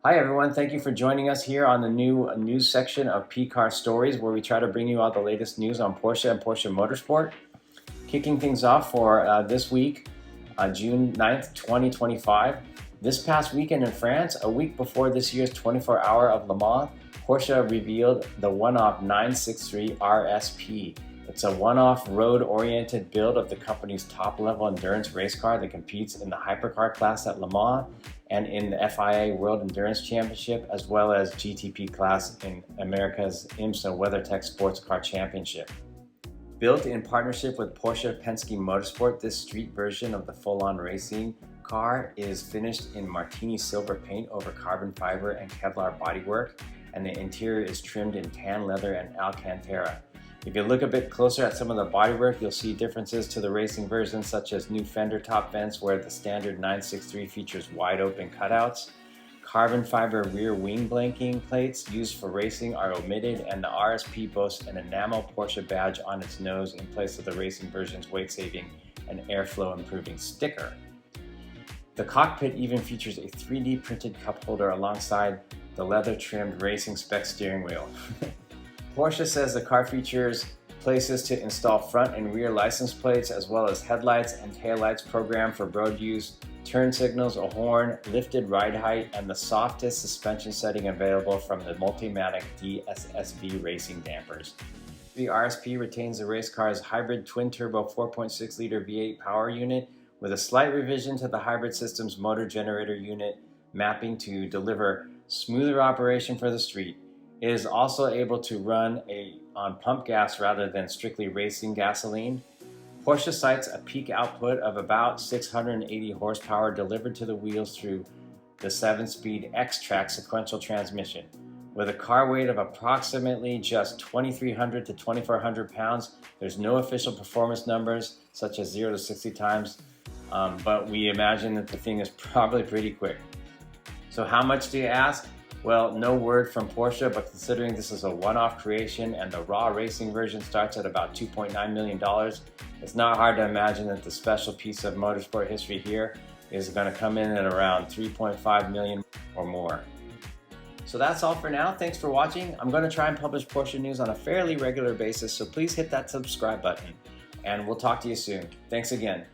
Hi everyone, thank you for joining us here on the new news section of P-Car Stories, where we try to bring you all the latest news on Porsche and Porsche Motorsport. Kicking things off for this week, June 9th, 2025. This past weekend in France, a week before this year's 24-hour of Le Mans, Porsche revealed the one-off 963 RSP. It's a one-off road-oriented build of the company's top-level endurance race car that competes in the hypercar class at Le Mans and in the FIA World Endurance Championship, as well as GTP class in America's IMSA WeatherTech Sports Car Championship. Built in partnership with Porsche Penske Motorsport, this street version of the full-on racing car is finished in Martini silver paint over carbon fiber and Kevlar bodywork, and the interior is trimmed in tan leather and Alcantara. If you look a bit closer at some of the bodywork, you'll see differences to the racing version, such as new fender top vents where the standard 963 features wide open cutouts. Carbon fiber rear wing blanking plates used for racing are omitted, and the RSP boasts an enamel Porsche badge on its nose in place of the racing version's weight-saving and airflow improving sticker. The cockpit even features a 3D printed cup holder alongside the leather-trimmed racing spec steering wheel. Porsche says the car features places to install front and rear license plates, as well as headlights and taillights programmed for road use, turn signals, a horn, lifted ride height, and the softest suspension setting available from the Multimatic DSSV racing dampers. The RSP retains the race car's hybrid twin-turbo 4.6-liter V8 power unit with a slight revision to the hybrid system's motor generator unit, mapping to deliver smoother operation for the street. It is also able to run on pump gas rather than strictly racing gasoline. Porsche cites a peak output of about 680 horsepower delivered to the wheels through the 7-speed X-Track sequential transmission. With a car weight of approximately just 2,300 to 2,400 pounds, there's no official performance numbers such as 0 to 60 times, but we imagine that the thing is probably pretty quick. So how much do you ask? Well, no word from Porsche, but considering this is a one-off creation and the raw racing version starts at about $2.9 million, it's not hard to imagine that the special piece of motorsport history here is going to come in at around $3.5 million or more. So that's all for now. Thanks for watching. I'm going to try and publish Porsche news on a fairly regular basis, so please hit that subscribe button, and we'll talk to you soon. Thanks again.